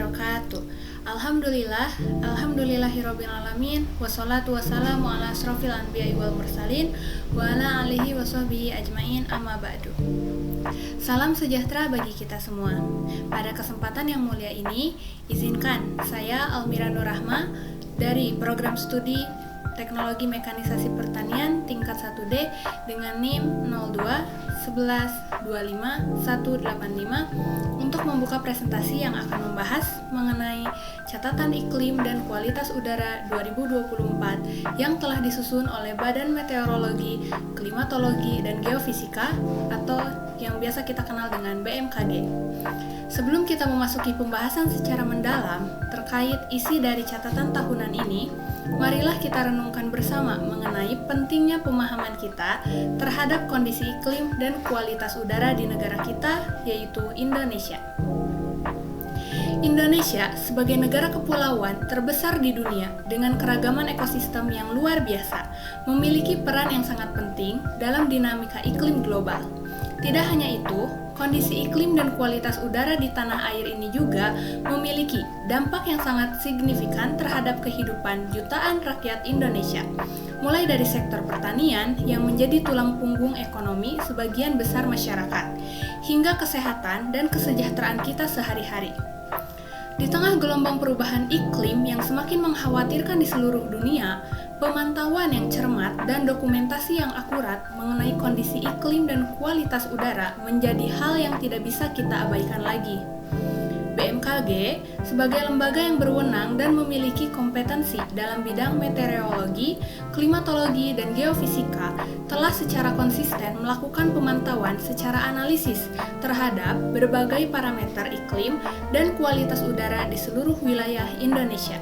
wabarakatuh. Alhamdulillahirabbil alamin wassalatu wassalamu ala asrofil anbiya'i wal mursalin wa ala alihi washabbihi ajmain amma ba'du. Salam sejahtera bagi kita semua. Pada kesempatan yang mulia ini, izinkan saya Almira Nurrahma dari program studi Teknologi Mekanisasi Pertanian tingkat 1D dengan NIM 02-11-25-185 untuk membuka presentasi yang akan membahas mengenai catatan iklim dan kualitas udara 2024 yang telah disusun oleh Badan Meteorologi, Klimatologi, dan Geofisika atau yang biasa kita kenal dengan BMKG. Sebelum kita memasuki pembahasan secara mendalam terkait isi dari catatan tahunan ini, marilah kita renungkan bersama mengenai pentingnya pemahaman kita terhadap kondisi iklim dan kualitas udara di negara kita, yaitu Indonesia. Indonesia sebagai negara kepulauan terbesar di dunia dengan keragaman ekosistem yang luar biasa, memiliki peran yang sangat penting dalam dinamika iklim global. Tidak hanya itu, kondisi iklim dan kualitas udara di tanah air ini juga memiliki dampak yang sangat signifikan terhadap kehidupan jutaan rakyat Indonesia, mulai dari sektor pertanian yang menjadi tulang punggung ekonomi sebagian besar masyarakat, hingga kesehatan dan kesejahteraan kita sehari-hari. Di tengah gelombang perubahan iklim yang semakin mengkhawatirkan di seluruh dunia, pemantauan yang cermat dan dokumentasi yang akurat mengenai kondisi iklim dan kualitas udara menjadi hal yang tidak bisa kita abaikan lagi. BMKG sebagai lembaga yang berwenang dan memiliki kompetensi dalam bidang meteorologi, klimatologi, dan geofisika telah secara konsisten melakukan pemantauan secara analisis terhadap berbagai parameter iklim dan kualitas udara di seluruh wilayah Indonesia.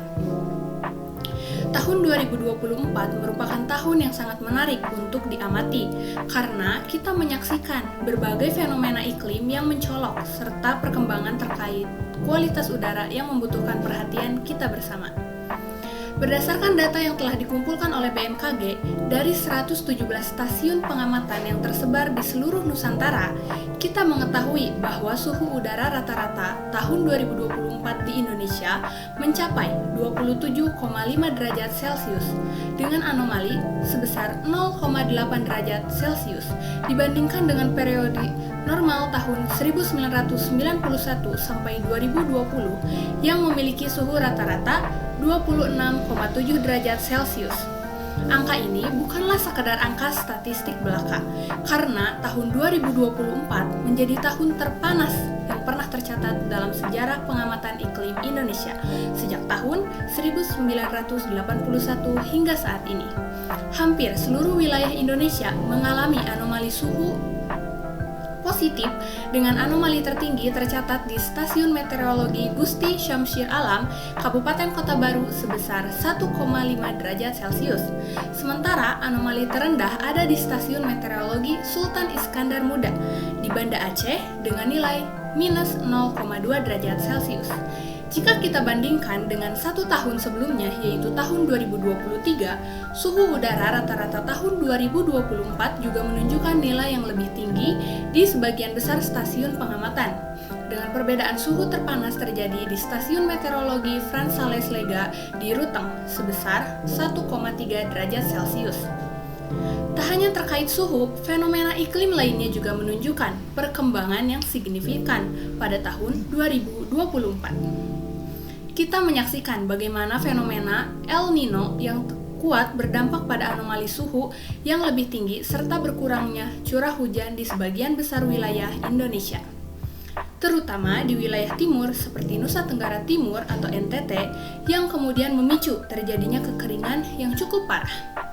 Tahun 2024 merupakan tahun yang sangat menarik untuk diamati karena kita menyaksikan berbagai fenomena iklim yang mencolok serta perkembangan terkait kualitas udara yang membutuhkan perhatian kita bersama. Berdasarkan data yang telah dikumpulkan oleh BMKG dari 117 stasiun pengamatan yang tersebar di seluruh Nusantara, kita mengetahui bahwa suhu udara rata-rata tahun 2024 di Indonesia mencapai 27,5 derajat Celcius dengan anomali sebesar 0,8 derajat Celcius dibandingkan dengan periode normal tahun 1991 sampai 2020 yang memiliki suhu rata-rata 26,7 derajat Celcius. Angka ini bukanlah sekadar angka statistik belaka, karena tahun 2024 menjadi tahun terpanas yang pernah tercatat dalam sejarah pengamatan iklim Indonesia sejak tahun 1981 hingga saat ini. Hampir seluruh wilayah Indonesia mengalami anomali suhu positif dengan anomali tertinggi tercatat di Stasiun Meteorologi Gusti Syamsir Alam, Kabupaten Kota Baru sebesar 1,5 derajat Celcius. Sementara anomali terendah ada di Stasiun Meteorologi Sultan Iskandar Muda di Banda Aceh dengan nilai minus 0,2 derajat Celcius. Jika kita bandingkan dengan satu tahun sebelumnya, yaitu tahun 2023, suhu udara rata-rata tahun 2024 juga menunjukkan nilai yang lebih tinggi di sebagian besar stasiun pengamatan. Dengan perbedaan suhu terpanas terjadi di Stasiun Meteorologi Frans Sales Lega di Ruteng sebesar 1,3 derajat Celcius. Tak hanya terkait suhu, fenomena iklim lainnya juga menunjukkan perkembangan yang signifikan pada tahun 2024. Kita menyaksikan bagaimana fenomena El Nino yang kuat berdampak pada anomali suhu yang lebih tinggi serta berkurangnya curah hujan di sebagian besar wilayah Indonesia, terutama di wilayah timur seperti Nusa Tenggara Timur atau NTT yang kemudian memicu terjadinya kekeringan yang cukup parah.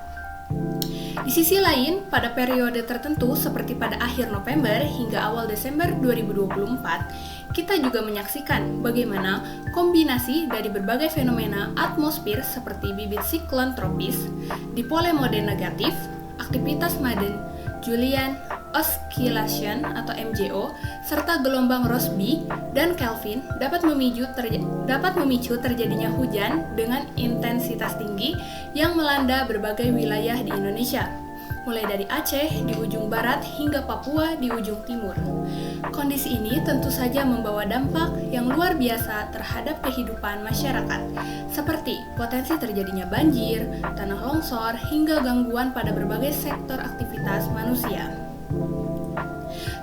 Di sisi lain, pada periode tertentu seperti pada akhir November hingga awal Desember 2024, kita juga menyaksikan bagaimana kombinasi dari berbagai fenomena atmosfer seperti bibit siklon tropis, dipole mode negatif, aktivitas Madden, Julian Oscillation atau MJO, serta gelombang Rossby dan Kelvin dapat memicu terjadinya hujan dengan intensitas tinggi yang melanda berbagai wilayah di Indonesia. mulai dari Aceh di ujung barat hingga Papua di ujung timur. Kondisi ini tentu saja membawa dampak yang luar biasa terhadap kehidupan masyarakat, seperti potensi terjadinya banjir, tanah longsor, hingga gangguan pada berbagai sektor aktivitas manusia.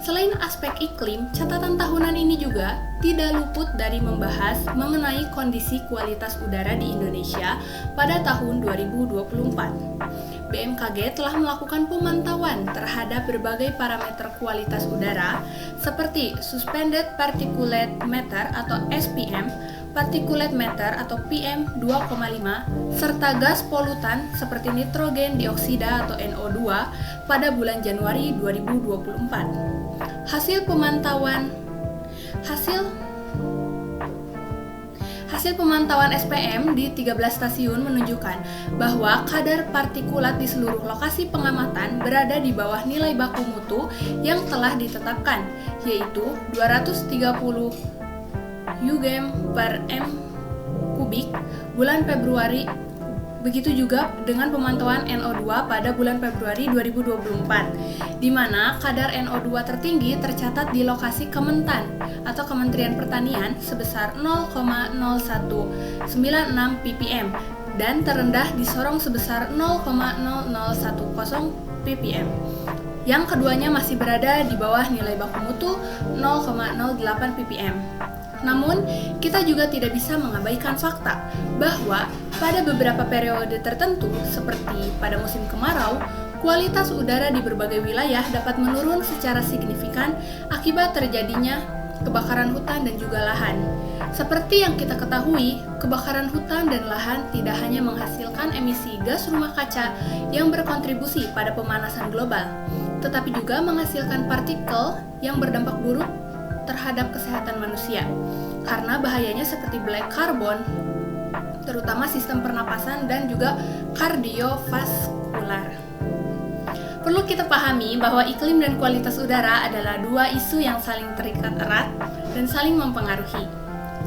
Selain aspek iklim, catatan tahunan ini juga tidak luput dari membahas mengenai kondisi kualitas udara di Indonesia pada tahun 2024. BMKG telah melakukan pemantauan terhadap berbagai parameter kualitas udara seperti Suspended Particulate Matter atau SPM, Particulate Matter atau PM2,5, serta gas polutan seperti nitrogen dioksida atau NO2 pada bulan Januari 2024. Hasil pemantauan SPM di 13 stasiun menunjukkan bahwa kadar partikulat di seluruh lokasi pengamatan berada di bawah nilai baku mutu yang telah ditetapkan, yaitu 230 UGM per M kubik bulan Februari. Begitu juga dengan pemantauan NO2 pada bulan Februari 2024, di mana kadar NO2 tertinggi tercatat di lokasi Kementan atau Kementerian Pertanian sebesar 0,0196 ppm dan terendah di Sorong sebesar 0,0010 ppm. Yang keduanya masih berada di bawah nilai baku mutu 0,08 ppm. Namun, kita juga tidak bisa mengabaikan fakta bahwa pada beberapa periode tertentu, seperti pada musim kemarau, kualitas udara di berbagai wilayah dapat menurun secara signifikan akibat terjadinya kebakaran hutan dan juga lahan. Seperti yang kita ketahui, kebakaran hutan dan lahan tidak hanya menghasilkan emisi gas rumah kaca yang berkontribusi pada pemanasan global, tetapi juga menghasilkan partikel yang berdampak buruk terhadap kesehatan manusia, karena bahayanya seperti black carbon, terutama sistem pernapasan dan juga kardiovaskular. Perlu kita pahami bahwa iklim dan kualitas udara adalah dua isu yang saling terikat erat dan saling mempengaruhi.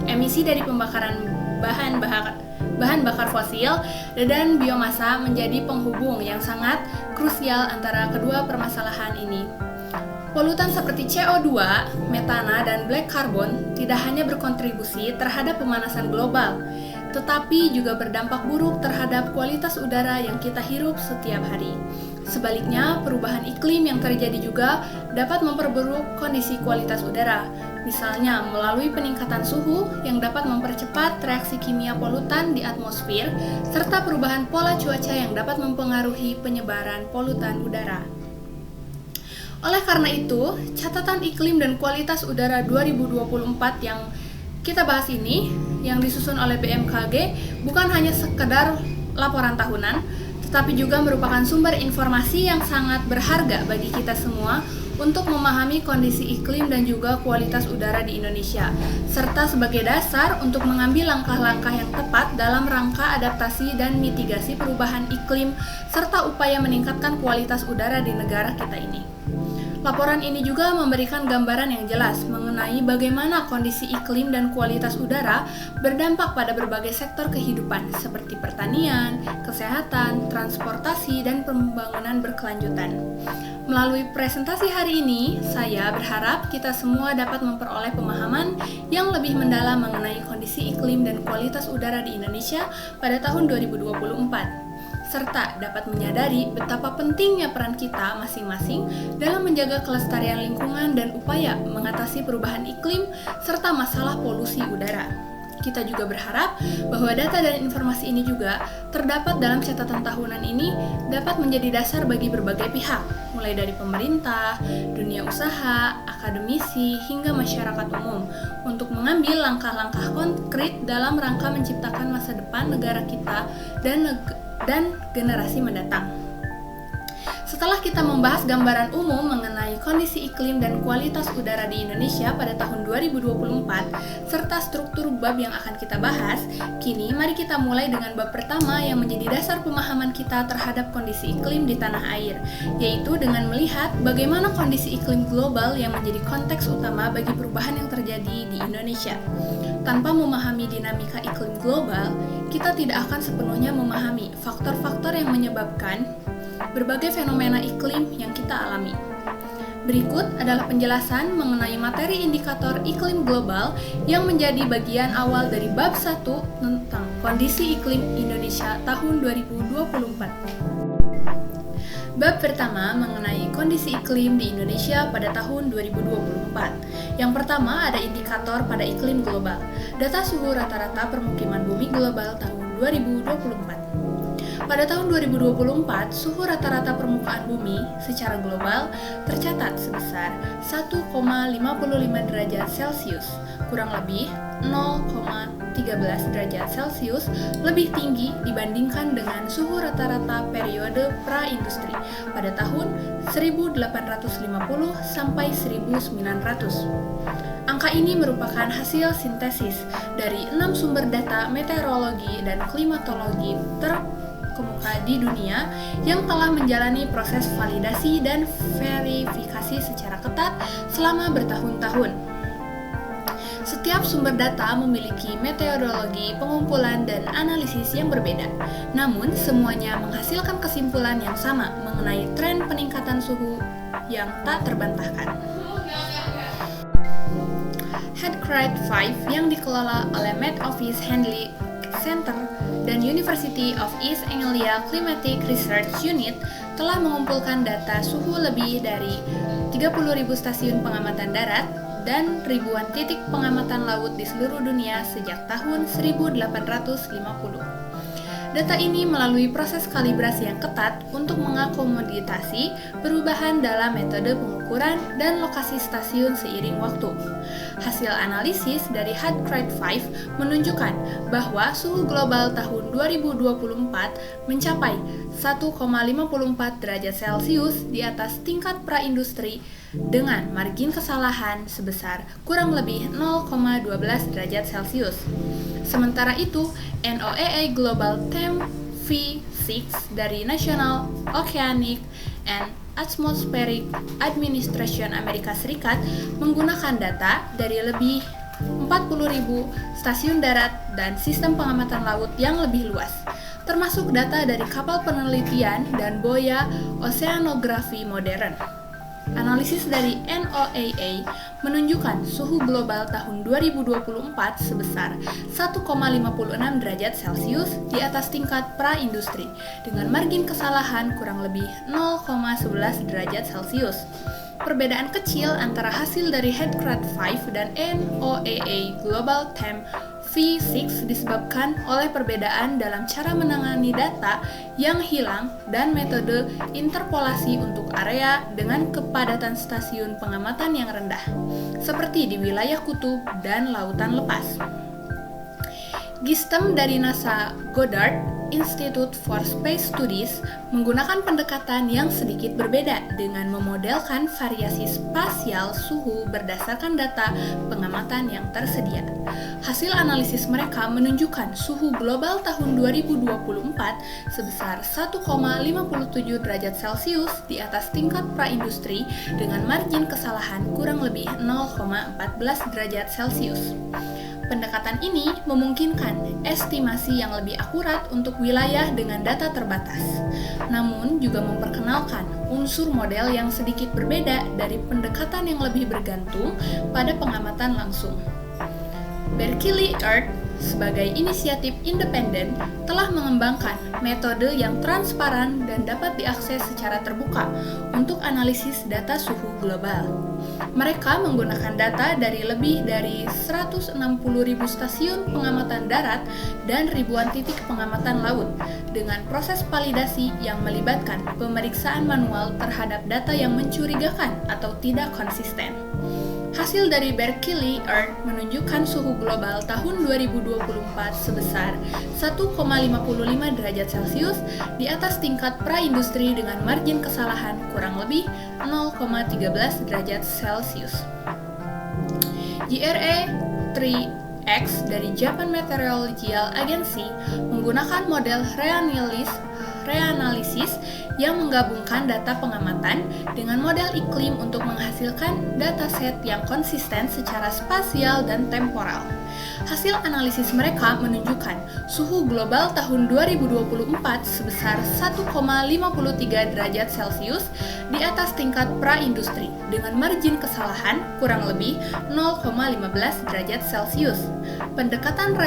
Emisi dari pembakaran bahan bakar fosil dan biomasa menjadi penghubung yang sangat krusial antara kedua permasalahan ini. Polutan seperti CO2, metana, dan black carbon tidak hanya berkontribusi terhadap pemanasan global, tetapi juga berdampak buruk terhadap kualitas udara yang kita hirup setiap hari. Sebaliknya, perubahan iklim yang terjadi juga dapat memperburuk kondisi kualitas udara, misalnya melalui peningkatan suhu yang dapat mempercepat reaksi kimia polutan di atmosfer, serta perubahan pola cuaca yang dapat mempengaruhi penyebaran polutan udara. Oleh karena itu, catatan iklim dan kualitas udara 2024 yang kita bahas ini, yang disusun oleh BMKG, bukan hanya sekedar laporan tahunan, tetapi juga merupakan sumber informasi yang sangat berharga bagi kita semua untuk memahami kondisi iklim dan juga kualitas udara di Indonesia, serta sebagai dasar untuk mengambil langkah-langkah yang tepat dalam rangka adaptasi dan mitigasi perubahan iklim, serta upaya meningkatkan kualitas udara di negara kita ini. Laporan ini juga memberikan gambaran yang jelas mengenai bagaimana kondisi iklim dan kualitas udara berdampak pada berbagai sektor kehidupan seperti pertanian, kesehatan, transportasi, dan pembangunan berkelanjutan. Melalui presentasi hari ini, saya berharap kita semua dapat memperoleh pemahaman yang lebih mendalam mengenai kondisi iklim dan kualitas udara di Indonesia pada tahun 2024. Serta dapat menyadari betapa pentingnya peran kita masing-masing dalam menjaga kelestarian lingkungan dan upaya mengatasi perubahan iklim serta masalah polusi udara. Kita juga berharap bahwa data dan informasi ini juga terdapat dalam catatan tahunan ini dapat menjadi dasar bagi berbagai pihak, mulai dari pemerintah, dunia usaha, akademisi, hingga masyarakat umum, untuk mengambil langkah-langkah konkret dalam rangka menciptakan masa depan negara kita dan generasi mendatang. Setelah kita membahas gambaran umum mengenai kondisi iklim dan kualitas udara di Indonesia pada tahun 2024 serta struktur bab yang akan kita bahas, kini mari kita mulai dengan bab pertama yang menjadi dasar pemahaman kita terhadap kondisi iklim di tanah air, yaitu dengan melihat bagaimana kondisi iklim global yang menjadi konteks utama bagi perubahan yang terjadi di Indonesia. Tanpa memahami dinamika iklim global, kita tidak akan sepenuhnya memahami faktor-faktor yang menyebabkan berbagai fenomena iklim yang kita alami. Berikut adalah penjelasan mengenai materi indikator iklim global yang menjadi bagian awal dari bab 1 tentang kondisi iklim Indonesia tahun 2024. Bab pertama mengenai kondisi iklim di Indonesia pada tahun 2024. Yang pertama ada indikator pada iklim global, data suhu rata-rata permukiman bumi global tahun 2024. Pada tahun 2024, suhu rata-rata permukaan bumi secara global tercatat sebesar 1,55 derajat Celcius, kurang lebih 0,13 derajat Celcius lebih tinggi dibandingkan dengan suhu rata-rata periode pra-industri pada tahun 1850 sampai 1900. Angka ini merupakan hasil sintesis dari 6 sumber data meteorologi dan klimatologi terkemuka di dunia yang telah menjalani proses validasi dan verifikasi secara ketat selama bertahun-tahun. Setiap sumber data memiliki metodologi pengumpulan dan analisis yang berbeda, namun semuanya menghasilkan kesimpulan yang sama mengenai tren peningkatan suhu yang tak terbantahkan. Hadcraft 5 yang dikelola oleh Met Office Handley Center dan University of East Anglia Climatic Research Unit telah mengumpulkan data suhu lebih dari 30.000 stasiun pengamatan darat dan ribuan titik pengamatan laut di seluruh dunia sejak tahun 1850. Data ini melalui proses kalibrasi yang ketat untuk mengakomodasi perubahan dalam metode pengukuran dan lokasi stasiun seiring waktu. Hasil analisis dari Hadcraft 5 menunjukkan bahwa suhu global tahun 2024 mencapai 1,54 derajat Celcius di atas tingkat pra-industri dengan margin kesalahan sebesar kurang lebih 0,12 derajat Celcius. Sementara itu, NOAA Global Temp V6 dari National Oceanic and Atmospheric Administration Amerika Serikat menggunakan data dari lebih 40.000 stasiun darat dan sistem pengamatan laut yang lebih luas, termasuk data dari kapal penelitian dan boya oseanografi modern. Analisis dari NOAA menunjukkan suhu global tahun 2024 sebesar 1,56 derajat Celcius di atas tingkat pra-industri dengan margin kesalahan kurang lebih 0,11 derajat Celcius. Perbedaan kecil antara hasil dari Hadcraft 5 dan NOAA Global Temp V6 disebabkan oleh perbedaan dalam cara menangani data yang hilang dan metode interpolasi untuk area dengan kepadatan stasiun pengamatan yang rendah, seperti di wilayah kutub dan lautan lepas. GISTM dari NASA Goddard Institute for Space Studies menggunakan pendekatan yang sedikit berbeda dengan memodelkan variasi spasial suhu berdasarkan data pengamatan yang tersedia. Hasil analisis mereka menunjukkan suhu global tahun 2024 sebesar 1,57 derajat Celcius di atas tingkat pra-industri dengan margin kesalahan kurang lebih 0,14 derajat Celcius. Pendekatan ini memungkinkan estimasi yang lebih akurat untuk wilayah dengan data terbatas, namun juga memperkenalkan unsur model yang sedikit berbeda dari pendekatan yang lebih bergantung pada pengamatan langsung. Berkeley Earth sebagai inisiatif independen telah mengembangkan metode yang transparan dan dapat diakses secara terbuka untuk analisis data suhu global. Mereka menggunakan data dari lebih dari 160.000 stasiun pengamatan darat dan ribuan titik pengamatan laut dengan proses validasi yang melibatkan pemeriksaan manual terhadap data yang mencurigakan atau tidak konsisten. Hasil dari Berkeley Earth menunjukkan suhu global tahun 2024 sebesar 1,55 derajat Celcius di atas tingkat pra-industri dengan margin kesalahan kurang lebih 0,13 derajat Celcius. JRA 3X dari Japan Meteorological Agency menggunakan model Raynaud's reanalisis yang menggabungkan data pengamatan dengan model iklim untuk menghasilkan dataset yang konsisten secara spasial dan temporal. Hasil analisis mereka menunjukkan suhu global tahun 2024 sebesar 1,53 derajat Celcius di atas tingkat pra-industri dengan margin kesalahan kurang lebih 0,15 derajat Celcius. Pendekatan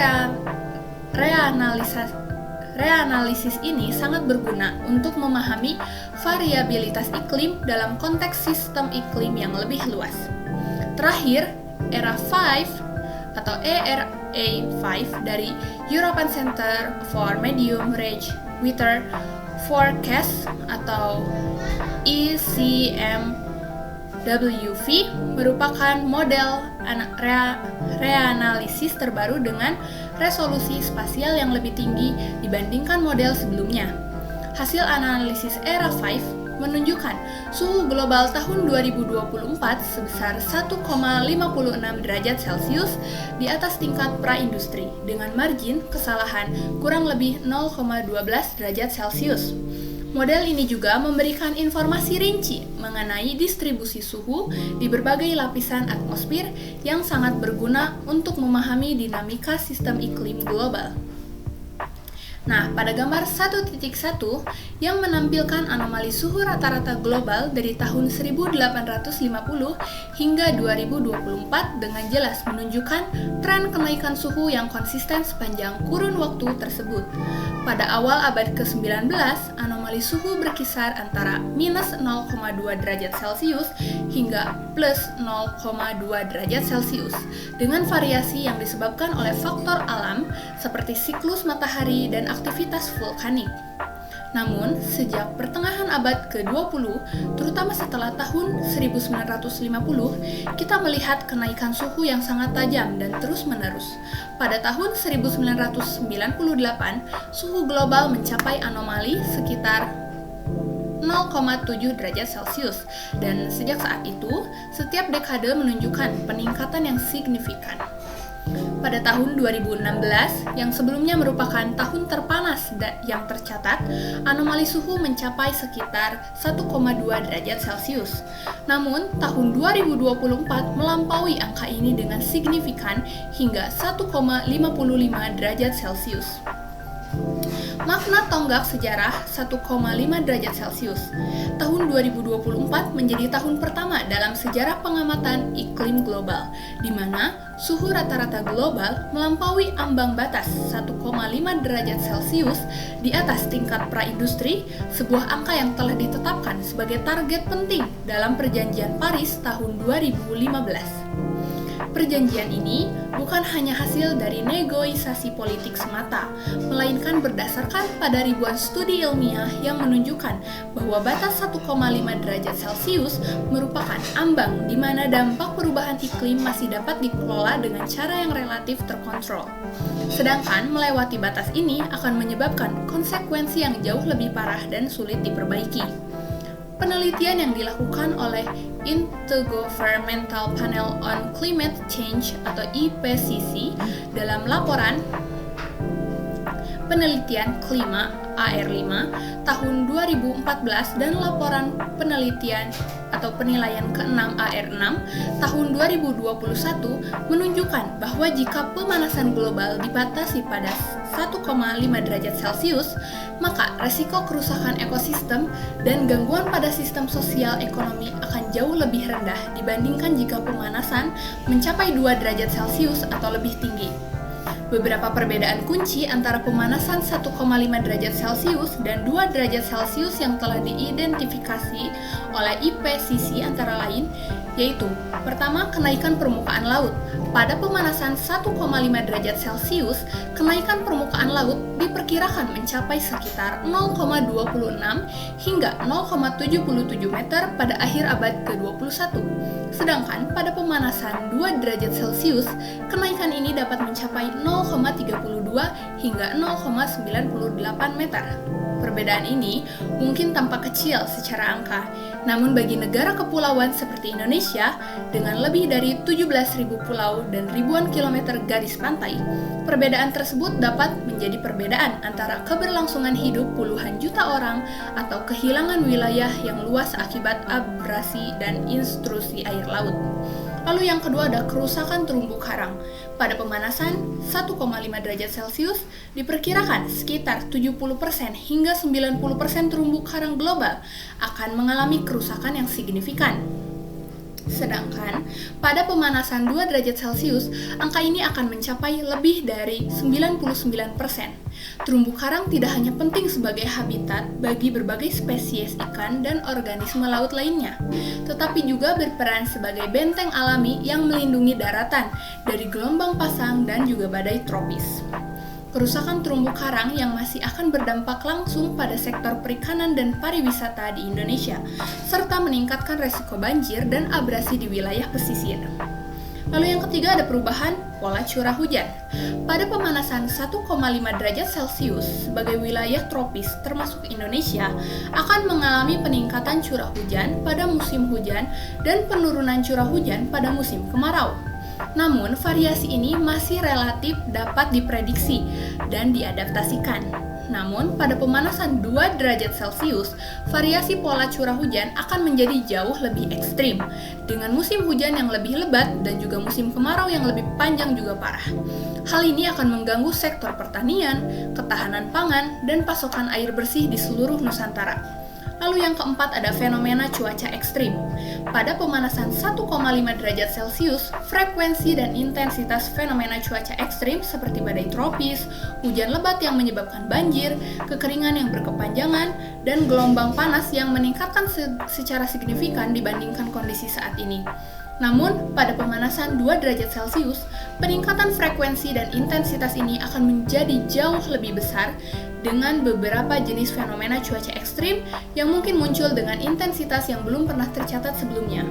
reanalisis ini sangat berguna untuk memahami variabilitas iklim dalam konteks sistem iklim yang lebih luas. Terakhir, ERA5 dari European Centre for Medium Range Weather Forecast atau ECMWF merupakan model reanalisis terbaru dengan resolusi spasial yang lebih tinggi dibandingkan model sebelumnya. Hasil analisis ERA5 menunjukkan suhu global tahun 2024 sebesar 1,56 derajat Celcius di atas tingkat pra-industri dengan margin kesalahan kurang lebih 0,12 derajat Celcius. Model ini juga memberikan informasi rinci mengenai distribusi suhu di berbagai lapisan atmosfer yang sangat berguna untuk memahami dinamika sistem iklim global. Nah, pada gambar 1.1 yang menampilkan anomali suhu rata-rata global dari tahun 1850 hingga 2024 dengan jelas menunjukkan tren kenaikan suhu yang konsisten sepanjang kurun waktu tersebut. Pada awal abad ke-19, anomali suhu berkisar antara minus 0,2 derajat Celcius hingga plus 0,2 derajat Celcius dengan variasi yang disebabkan oleh faktor alam seperti siklus matahari dan aktivitas vulkanik. Namun, sejak pertengahan abad ke-20, terutama setelah tahun 1950, kita melihat kenaikan suhu yang sangat tajam dan terus-menerus. Pada tahun 1998, suhu global mencapai anomali sekitar 0,7 derajat Celcius, dan sejak saat itu, setiap dekade menunjukkan peningkatan yang signifikan. Pada tahun 2016, yang sebelumnya merupakan tahun terpanas yang tercatat, anomali suhu mencapai sekitar 1,2 derajat Celcius. Namun, tahun 2024 melampaui angka ini dengan signifikan hingga 1,55 derajat Celcius. Makna tonggak sejarah 1,5 derajat Celcius. Tahun 2024 menjadi tahun pertama dalam sejarah pengamatan iklim global, di mana suhu rata-rata global melampaui ambang batas 1,5 derajat Celcius di atas tingkat pra-industri, sebuah angka yang telah ditetapkan sebagai target penting dalam Perjanjian Paris tahun 2015. Perjanjian ini bukan hanya hasil dari negosiasi politik semata, melainkan berdasarkan pada ribuan studi ilmiah yang menunjukkan bahwa batas 1,5 derajat Celcius merupakan ambang di mana dampak perubahan iklim masih dapat dikelola dengan cara yang relatif terkontrol. Sedangkan melewati batas ini akan menyebabkan konsekuensi yang jauh lebih parah dan sulit diperbaiki. Penelitian yang dilakukan oleh Intergovernmental Panel on Climate Change atau IPCC dalam laporan penelitian klima AR5 tahun 2014 dan laporan penelitian atau penilaian ke-6 AR6 tahun 2021 menunjukkan bahwa jika pemanasan global dibatasi pada 1,5 derajat Celcius, maka resiko kerusakan ekosistem dan gangguan pada sistem sosial ekonomi akan jauh lebih rendah dibandingkan jika pemanasan mencapai 2 derajat Celcius atau lebih tinggi. Beberapa perbedaan kunci antara pemanasan 1,5 derajat Celcius dan 2 derajat Celcius yang telah diidentifikasi oleh IPCC antara lain yaitu: pertama, kenaikan permukaan laut. Pada pemanasan 1,5 derajat Celcius, kenaikan permukaan laut diperkirakan mencapai sekitar 0,26 hingga 0,77 meter pada akhir abad ke-21. Sedangkan pada pemanasan 2 derajat Celcius, kenaikan ini dapat mencapai 0,32 hingga 0,98 meter. Perbedaan ini mungkin tampak kecil secara angka, namun bagi negara kepulauan seperti Indonesia dengan lebih dari 17.000 pulau dan ribuan kilometer garis pantai, perbedaan tersebut dapat menjadi perbedaan antara keberlangsungan hidup puluhan juta orang atau kehilangan wilayah yang luas akibat abrasi dan intrusi air laut. Lalu yang kedua ada kerusakan terumbu karang. Pada pemanasan 1,5 derajat Celcius, diperkirakan sekitar 70% hingga 90% terumbu karang global akan mengalami kerusakan yang signifikan. Sedangkan pada pemanasan 2 derajat Celcius, angka ini akan mencapai lebih dari 99%. Terumbu karang tidak hanya penting sebagai habitat bagi berbagai spesies ikan dan organisme laut lainnya, tetapi juga berperan sebagai benteng alami yang melindungi daratan dari gelombang pasang dan juga badai tropis. Kerusakan terumbu karang yang masih akan berdampak langsung pada sektor perikanan dan pariwisata di Indonesia, serta meningkatkan resiko banjir dan abrasi di wilayah pesisir. Lalu yang ketiga ada perubahan pola curah hujan. Pada pemanasan 1,5 derajat Celcius sebagai wilayah tropis termasuk Indonesia akan mengalami peningkatan curah hujan pada musim hujan dan penurunan curah hujan pada musim kemarau. Namun, variasi ini masih relatif dapat diprediksi dan diadaptasikan. Namun, pada pemanasan 2 derajat Celcius, variasi pola curah hujan akan menjadi jauh lebih ekstrim, dengan musim hujan yang lebih lebat dan juga musim kemarau yang lebih panjang juga parah. Hal ini akan mengganggu sektor pertanian, ketahanan pangan, dan pasokan air bersih di seluruh Nusantara. Lalu yang keempat ada fenomena cuaca ekstrim. Pada pemanasan 1,5 derajat Celcius, frekuensi dan intensitas fenomena cuaca ekstrim seperti badai tropis, hujan lebat yang menyebabkan banjir, kekeringan yang berkepanjangan, dan gelombang panas yang meningkatkan secara signifikan dibandingkan kondisi saat ini. Namun, pada pemanasan 2 derajat Celcius, peningkatan frekuensi dan intensitas ini akan menjadi jauh lebih besar dengan beberapa jenis fenomena cuaca ekstrim yang mungkin muncul dengan intensitas yang belum pernah tercatat sebelumnya.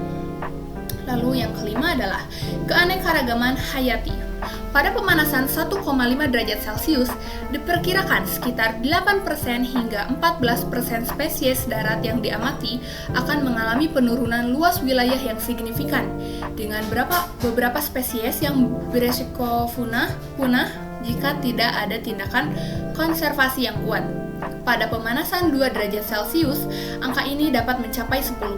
Lalu yang kelima adalah keanekaragaman hayati. Pada pemanasan 1,5 derajat Celcius, diperkirakan sekitar 8% hingga 14% spesies darat yang diamati akan mengalami penurunan luas wilayah yang signifikan, dengan beberapa spesies yang beresiko punah jika tidak ada tindakan konservasi yang kuat. Pada pemanasan 2 derajat Celcius, angka ini dapat mencapai 10%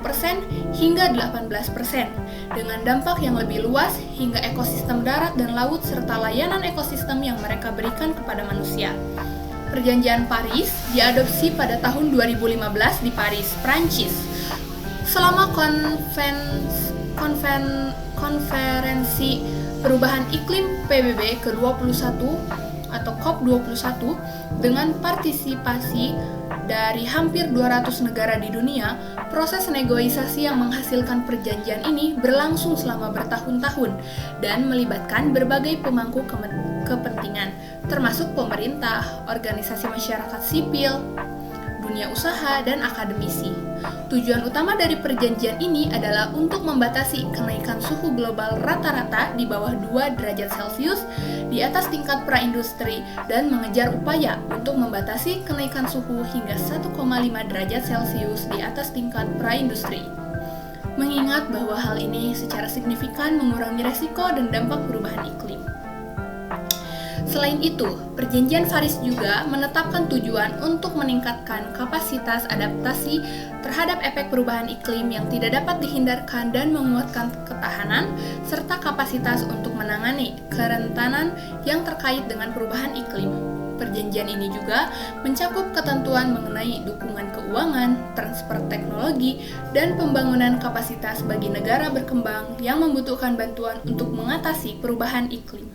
hingga 18%, dengan dampak yang lebih luas hingga ekosistem darat dan laut serta layanan ekosistem yang mereka berikan kepada manusia. Perjanjian Paris diadopsi pada tahun 2015 di Paris, Prancis. Selama konferensi perubahan iklim PBB ke-21 atau COP21 dengan partisipasi dari hampir 200 negara di dunia, proses negosiasi yang menghasilkan perjanjian ini berlangsung selama bertahun-tahun dan melibatkan berbagai pemangku kepentingan, termasuk pemerintah, organisasi masyarakat sipil, dunia usaha, dan akademisi. Tujuan utama dari perjanjian ini adalah untuk membatasi kenaikan suhu global rata-rata di bawah 2 derajat Celcius di atas tingkat praindustri dan mengejar upaya untuk membatasi kenaikan suhu hingga 1,5 derajat Celcius di atas tingkat praindustri. Mengingat bahwa hal ini secara signifikan mengurangi resiko dan dampak perubahan iklim. Selain itu, Perjanjian Paris juga menetapkan tujuan untuk meningkatkan kapasitas adaptasi terhadap efek perubahan iklim yang tidak dapat dihindarkan dan menguatkan ketahanan, serta kapasitas untuk menangani kerentanan yang terkait dengan perubahan iklim. Perjanjian ini juga mencakup ketentuan mengenai dukungan keuangan, transfer teknologi, dan pembangunan kapasitas bagi negara berkembang yang membutuhkan bantuan untuk mengatasi perubahan iklim.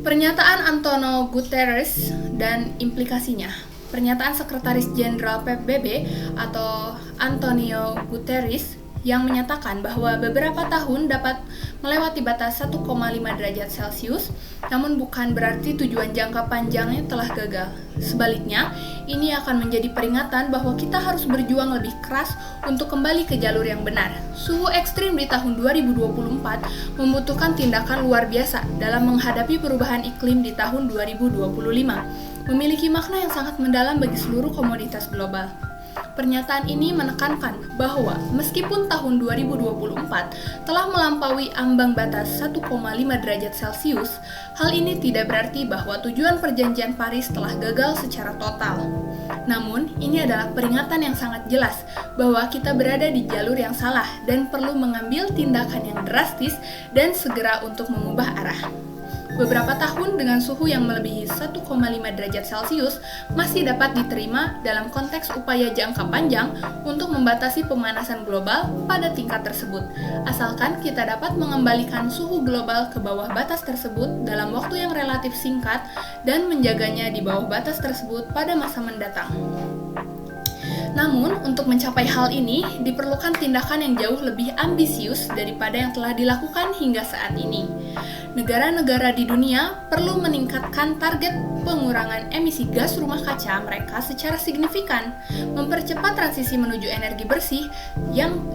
Pernyataan Antonio Guterres dan implikasinya. Pernyataan Sekretaris Jenderal PBB atau Antonio Guterres yang menyatakan bahwa beberapa tahun dapat melewati batas 1,5 derajat Celcius, namun bukan berarti tujuan jangka panjangnya telah gagal. Sebaliknya, ini akan menjadi peringatan bahwa kita harus berjuang lebih keras untuk kembali ke jalur yang benar. Suhu ekstrim di tahun 2024 membutuhkan tindakan luar biasa dalam menghadapi perubahan iklim di tahun 2025. memiliki makna yang sangat mendalam bagi seluruh komunitas global. Pernyataan ini menekankan bahwa meskipun tahun 2024 telah melampaui ambang batas 1,5 derajat Celcius, hal ini tidak berarti bahwa tujuan Perjanjian Paris telah gagal secara total. Namun, ini adalah peringatan yang sangat jelas bahwa kita berada di jalur yang salah dan perlu mengambil tindakan yang drastis dan segera untuk mengubah arah. Beberapa tahun dengan suhu yang melebihi 1,5 derajat Celcius masih dapat diterima dalam konteks upaya jangka panjang untuk membatasi pemanasan global pada tingkat tersebut, asalkan kita dapat mengembalikan suhu global ke bawah batas tersebut dalam waktu yang relatif singkat dan menjaganya di bawah batas tersebut pada masa mendatang. Namun, untuk mencapai hal ini, diperlukan tindakan yang jauh lebih ambisius daripada yang telah dilakukan hingga saat ini. Negara-negara di dunia perlu meningkatkan target pengurangan emisi gas rumah kaca mereka secara signifikan, mempercepat transisi menuju energi bersih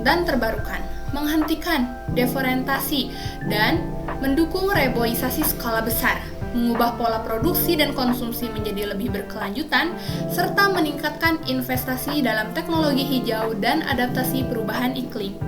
dan terbarukan, menghentikan deforestasi, dan mendukung reboisasi skala besar, mengubah pola produksi dan konsumsi menjadi lebih berkelanjutan, serta meningkatkan investasi dalam teknologi hijau dan adaptasi perubahan iklim.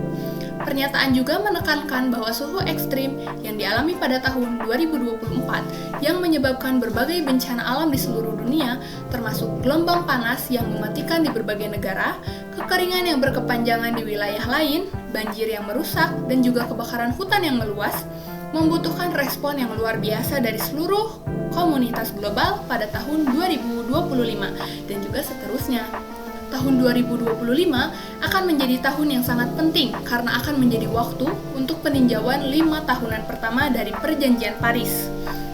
Pernyataan juga menekankan bahwa suhu ekstrim yang dialami pada tahun 2024 yang menyebabkan berbagai bencana alam di seluruh dunia, termasuk gelombang panas yang mematikan di berbagai negara, kekeringan yang berkepanjangan di wilayah lain, banjir yang merusak, dan juga kebakaran hutan yang meluas, membutuhkan respon yang luar biasa dari seluruh komunitas global pada tahun 2025 dan juga seterusnya. Tahun 2025 akan menjadi tahun yang sangat penting karena akan menjadi waktu untuk peninjauan 5 tahunan pertama dari Perjanjian Paris,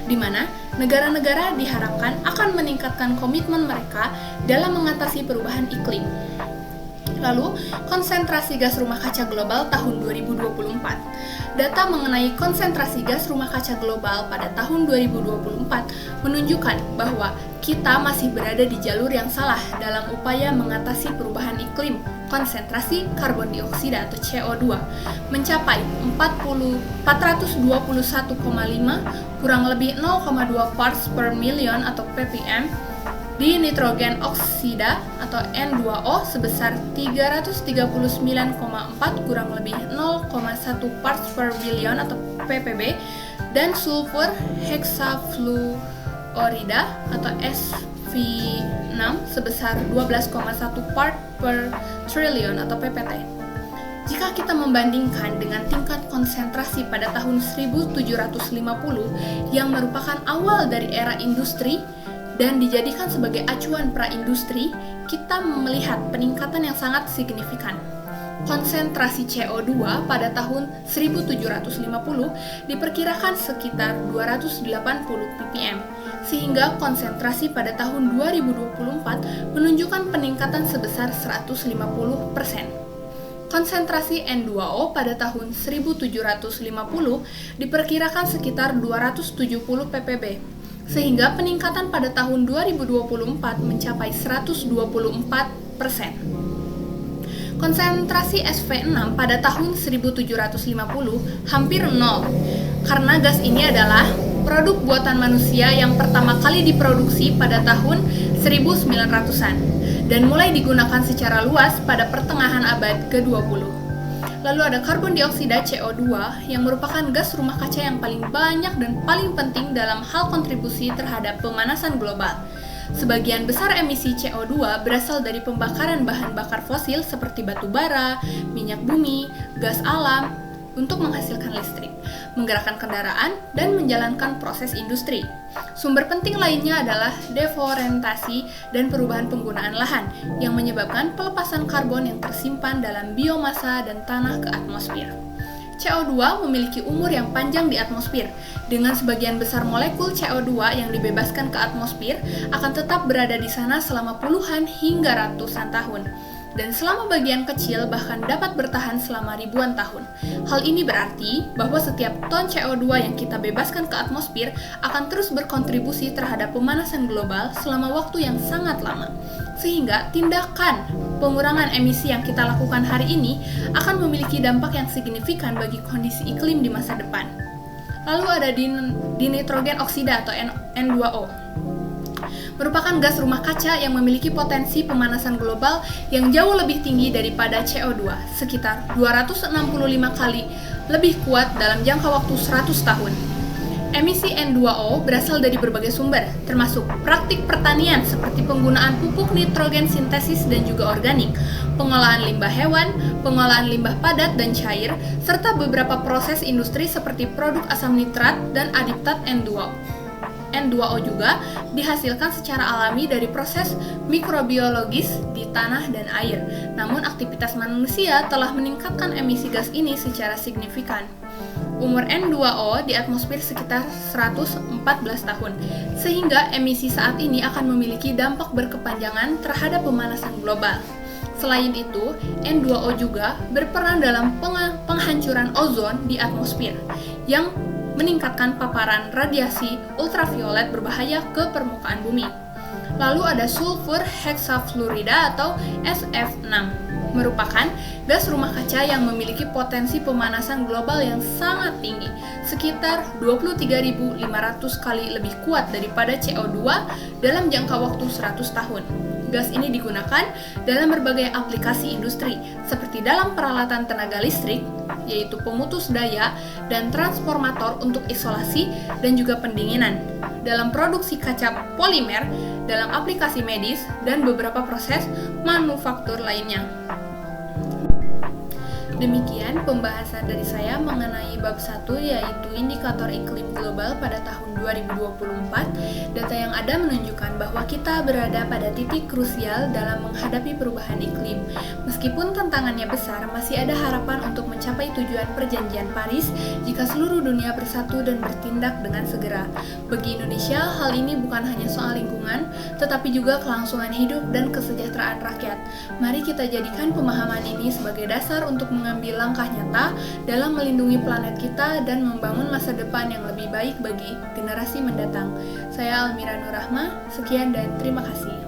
di mana negara-negara diharapkan akan meningkatkan komitmen mereka dalam mengatasi perubahan iklim. Lalu, konsentrasi gas rumah kaca global tahun 2024. Data mengenai konsentrasi gas rumah kaca global pada tahun 2024 menunjukkan bahwa kita masih berada di jalur yang salah dalam upaya mengatasi perubahan iklim. Konsentrasi karbon dioksida atau CO2 mencapai 421,5 kurang lebih 0,2 parts per million atau ppm, di nitrogen oksida atau N2O sebesar 339,4 kurang lebih 0,1 parts per billion atau ppb, dan sulfur hexafluorida atau SV6 sebesar 12,1 part per trillion atau ppt. Jika kita membandingkan dengan tingkat konsentrasi pada tahun 1750 yang merupakan awal dari era industri dan dijadikan sebagai acuan pra-industri, kita melihat peningkatan yang sangat signifikan. Konsentrasi CO2 pada tahun 1750 diperkirakan sekitar 280 ppm, sehingga konsentrasi pada tahun 2024 menunjukkan peningkatan sebesar 150%. Konsentrasi N2O pada tahun 1750 diperkirakan sekitar 270 ppb, sehingga peningkatan pada tahun 2024 mencapai 124%. Konsentrasi SV6 pada tahun 1750 hampir nol, karena gas ini adalah produk buatan manusia yang pertama kali diproduksi pada tahun 1900-an dan mulai digunakan secara luas pada pertengahan abad ke-20. Lalu ada karbon dioksida CO2 yang merupakan gas rumah kaca yang paling banyak dan paling penting dalam hal kontribusi terhadap pemanasan global. Sebagian besar emisi CO2 berasal dari pembakaran bahan bakar fosil seperti batu bara, minyak bumi, gas alam untuk menghasilkan listrik, menggerakkan kendaraan, dan menjalankan proses industri. Sumber penting lainnya adalah deforestasi dan perubahan penggunaan lahan yang menyebabkan pelepasan karbon yang tersimpan dalam biomasa dan tanah ke atmosfer. CO2 memiliki umur yang panjang di atmosfer, dengan sebagian besar molekul CO2 yang dibebaskan ke atmosfer akan tetap berada di sana selama puluhan hingga ratusan tahun, dan selama bagian kecil bahkan dapat bertahan selama ribuan tahun. Hal ini berarti bahwa setiap ton CO2 yang kita bebaskan ke atmosfer akan terus berkontribusi terhadap pemanasan global selama waktu yang sangat lama. Sehingga tindakan pengurangan emisi yang kita lakukan hari ini akan memiliki dampak yang signifikan bagi kondisi iklim di masa depan. Lalu ada di nitrogen oksida atau N2O. merupakan gas rumah kaca yang memiliki potensi pemanasan global yang jauh lebih tinggi daripada CO2, sekitar 265 kali lebih kuat dalam jangka waktu 100 tahun. Emisi N2O berasal dari berbagai sumber, termasuk praktik pertanian seperti penggunaan pupuk nitrogen sintesis dan juga organik, pengolahan limbah hewan, pengolahan limbah padat dan cair, serta beberapa proses industri seperti produk asam nitrat dan adiptat N2O. N2O juga dihasilkan secara alami dari proses mikrobiologis di tanah dan air. Namun aktivitas manusia telah meningkatkan emisi gas ini secara signifikan. Umur N2O di atmosfer sekitar 114 tahun, sehingga emisi saat ini akan memiliki dampak berkepanjangan terhadap pemanasan global. Selain itu, N2O juga berperan dalam penghancuran ozon di atmosfer, yang meningkatkan paparan radiasi ultraviolet berbahaya ke permukaan bumi. Lalu ada sulfur hexafluorida atau SF6, merupakan gas rumah kaca yang memiliki potensi pemanasan global yang sangat tinggi, sekitar 23.500 kali lebih kuat daripada CO2 dalam jangka waktu 100 tahun. Gas ini digunakan dalam berbagai aplikasi industri, seperti dalam peralatan tenaga listrik, yaitu pemutus daya dan transformator untuk isolasi dan juga pendinginan, dalam produksi kaca polimer, dalam aplikasi medis, dan beberapa proses manufaktur lainnya. Demikian pembahasan dari saya mengenai bab 1, yaitu indikator iklim global pada tahun 2024. Data yang ada menunjukkan bahwa kita berada pada titik krusial dalam menghadapi perubahan iklim. Meskipun tantangannya besar, masih ada harapan untuk mencapai tujuan Perjanjian Paris jika seluruh dunia bersatu dan bertindak dengan segera. Bagi Indonesia, hal ini bukan hanya soal lingkungan, tetapi juga kelangsungan hidup dan kesejahteraan rakyat. Mari kita jadikan pemahaman ini sebagai dasar untuk mengambil langkah nyata dalam melindungi planet kita dan membangun masa depan yang lebih baik bagi generasi mendatang. Saya Almira Nurrahma, sekian dan terima kasih.